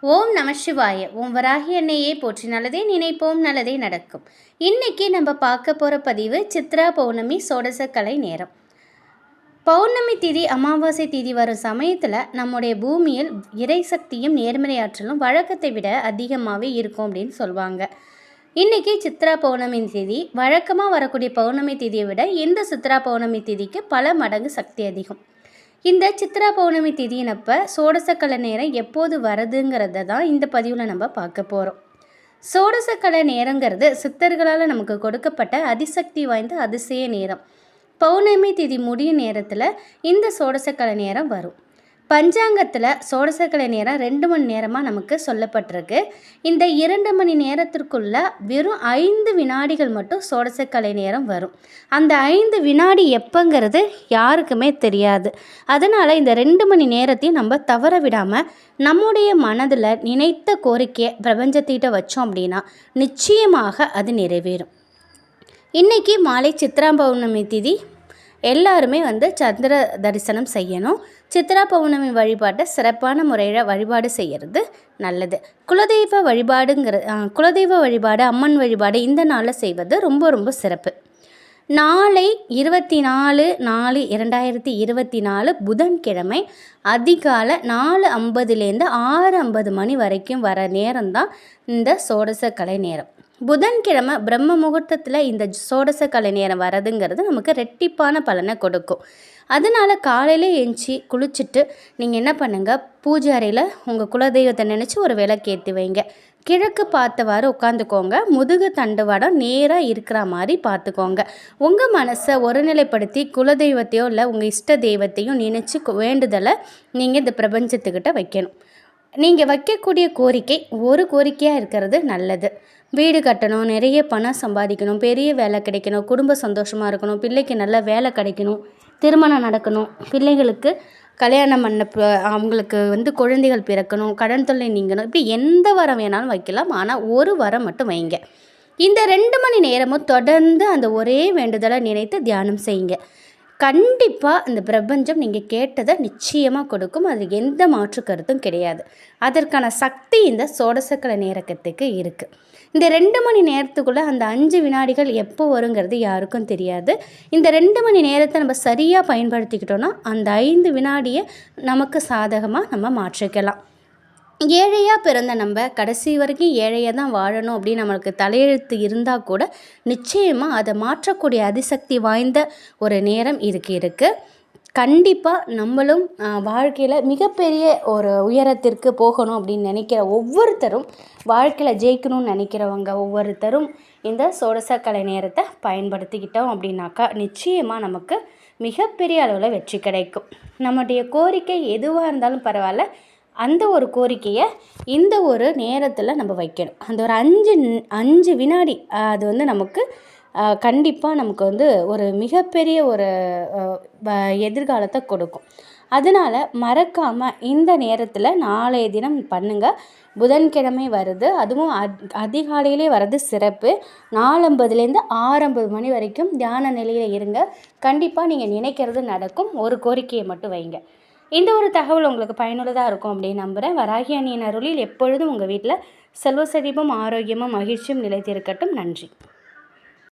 ஓம் நம சிவாய. ஓம் வராகி அன்னையே போற்றி. நல்லதே நினைப்போம், நல்லதே நடக்கும். இன்னைக்கு நம்ம பார்க்க போகிற பதிவு சித்ரா பௌர்ணமி சோடச கலை நேரம். பௌர்ணமி திதி அமாவாசை திதி வரும் சமயத்தில் நம்முடைய பூமியில் இறை சக்தியும் நேர்மறை ஆற்றலும் வழக்கத்தை விட அதிகமாகவே இருக்கும் அப்படின்னு சொல்லுவாங்க. இன்றைக்கி சித்ரா பௌர்ணமி திதி வழக்கமாக வரக்கூடிய பௌர்ணமி திதியை விட இந்த சித்ரா பௌர்ணமி திதிக்கு பல மடங்கு சக்தி அதிகம். இந்த சித்ரா பௌர்ணமி திதியினப்போ சோடசக்கலை நேரம் எப்போது வருதுங்கிறத தான் இந்த பதிவில் நம்ம பார்க்க போகிறோம். சோடசக்கலை நேரங்கிறது சித்தர்களால் நமக்கு கொடுக்கப்பட்ட அதிசக்தி வாய்ந்த அதிசய நேரம். பௌர்ணமி திதி முடியும் நேரத்தில் இந்த சோடசக்கலை நேரம் வரும். பஞ்சாங்கத்தில் சோடசக்கலை நேரம் 2 மணி நேரமாக நமக்கு சொல்லப்பட்டிருக்கு. இந்த 2 மணி நேரத்திற்குள்ள வெறும் 5 வினாடிகள் மட்டும் சோடசக்கலை நேரம் வரும். அந்த 5 வினாடி எப்போங்கிறது யாருக்குமே தெரியாது. அதனால் இந்த 2 மணி நேரத்தையும் நம்ம தவற விடாமல் நம்முடைய மனதில் நினைத்த கோரிக்கையை பிரபஞ்சத்திட்ட வச்சோம் அப்படின்னா நிச்சயமாக அது நிறைவேறும். இன்றைக்கி மாலை சித்ரா பௌர்ணமி திதி. எல்லாருமே சந்திர தரிசனம் செய்யணும். சித்ரா பௌர்ணமி வழிபாட்டை சிறப்பான முறையில் வழிபாடு செய்கிறது நல்லது. குலதெய்வ வழிபாடு அம்மன் வழிபாடு இந்த நாளில் செய்வது ரொம்ப ரொம்ப சிறப்பு. நாளை 24/4/2024 புதன்கிழமை அதிகாலை 4:50லேருந்து 6:50 மணி வரைக்கும் வர நேரம்தான் இந்த சோடச கலை நேரம். புதன்கிழமை பிரம்ம முகூர்த்தத்தில் இந்த சோடச கலை நேரம் வரதுங்கிறது நமக்கு ரெட்டிப்பான பலனை கொடுக்கும். அதனால் காலையில் எழுந்துச்சி குளிச்சுட்டு நீங்கள் என்ன பண்ணுங்கள், பூஜை அறையில் உங்கள் குலதெய்வத்தை நினச்சி ஒரு விளக்கேற்றி வைங்க. கிழக்கு பார்த்தவாறு உட்காந்துக்கோங்க. முதுகு தண்டுவாடம் நேராக இருக்கிற மாதிரி பார்த்துக்கோங்க. உங்கள் மனசை ஒருநிலைப்படுத்தி குலதெய்வத்தையோ இல்லை உங்கள் இஷ்ட தெய்வத்தையும் நினச்சி வேண்டுதலை நீங்கள் இந்த பிரபஞ்சத்துக்கிட்ட வைக்கணும். நீங்கள் வைக்கக்கூடிய கோரிக்கை ஒரு கோரிக்கையாக இருக்கிறது நல்லது. வீடு கட்டணும், நிறைய பணம் சம்பாதிக்கணும், பெரிய வேலை கிடைக்கணும், குடும்ப சந்தோஷமாக இருக்கணும், பிள்ளைக்கு நல்ல வேலை கிடைக்கணும், திருமணம் நடக்கணும், பிள்ளைகளுக்கு கல்யாணம் பண்ண அவங்களுக்கு குழந்தைகள் பிறக்கணும், கடன் தொல்லை நீங்கணும், இப்படி எந்த வரம் வேணாலும் வைக்கலாம். ஆனால் ஒரு வரம் மட்டும் வைங்க. இந்த 2 மணி நேரமும் தொடர்ந்து அந்த ஒரே வேண்டுதலை நினைத்து தியானம் செய்யுங்க. கண்டிப்பாக இந்த பிரபஞ்சம் நீங்கள் கேட்டதை நிச்சயமாக கொடுக்கும். அதில் எந்த மாற்று கருத்தும் கிடையாது. அதற்கான சக்தி இந்த சோடசக்கலை நேரத்துக்கு இருக்குது. இந்த 2 மணி நேரத்துக்குள்ளே அந்த 5 வினாடிகள் எப்போ வருங்கிறது யாருக்கும் தெரியாது. இந்த 2 மணி நேரத்தை நம்ம சரியாக பயன்படுத்திக்கிட்டோன்னா அந்த 5 வினாடியை நமக்கு சாதகமாக நம்ம மாற்றிக்கலாம். ஏழையாக பிறந்த நம்ம கடைசி வரைக்கும் ஏழையாக தான் வாழணும் அப்படின்னு நம்மளுக்கு தலையெழுத்து இருந்தால் கூட நிச்சயமாக அதை மாற்றக்கூடிய அதிசக்தி வாய்ந்த ஒரு நேரம் இதுக்கு இருக்குது. கண்டிப்பாக நம்மளும் வாழ்க்கையில் மிகப்பெரிய ஒரு உயரத்திற்கு போகணும் அப்படின்னு நினைக்கிற ஒவ்வொருத்தரும், வாழ்க்கையில் ஜெயிக்கணும்னு நினைக்கிறவங்க ஒவ்வொருத்தரும் இந்த சோடசக்கலை நேரத்தை பயன்படுத்திக்கிட்டோம் அப்படின்னாக்கா நிச்சயமாக நமக்கு மிகப்பெரிய அளவில் வெற்றி கிடைக்கும். நம்முடைய கோரிக்கை எதுவாக இருந்தாலும் பரவாயில்ல, அந்த ஒரு கோரிக்கையை இந்த ஒரு நேரத்தில் நம்ம வைக்கணும். அந்த ஒரு 5 வினாடி அது நமக்கு கண்டிப்பாக நமக்கு ஒரு மிகப்பெரிய ஒரு எதிர்காலத்தை கொடுக்கும். அதனால் மறக்காமல் இந்த நேரத்தில் நாளைய தினம் பண்ணுங்கள். புதன்கிழமை வருது, அதுவும் அதிகாலையிலே வர்றது சிறப்பு. 4:50லேருந்து 6:50 மணி வரைக்கும் தியான நிலையில் இருங்க. கண்டிப்பாக நீங்கள் நினைக்கிறது நடக்கும். ஒரு கோரிக்கையை மட்டும் வைங்க. இந்த ஒரு தகவல் உங்களுக்கு பயனுள்ளதாக இருக்கும் அப்படின்னு நம்புகிறேன். வராகி அன்னையின் அருளில் எப்பொழுதும் உங்கள் வீட்டில் செல்வ செழிப்பும் ஆரோக்கியமும் மகிழ்ச்சியும் நிலைத்திருக்கட்டும். நன்றி.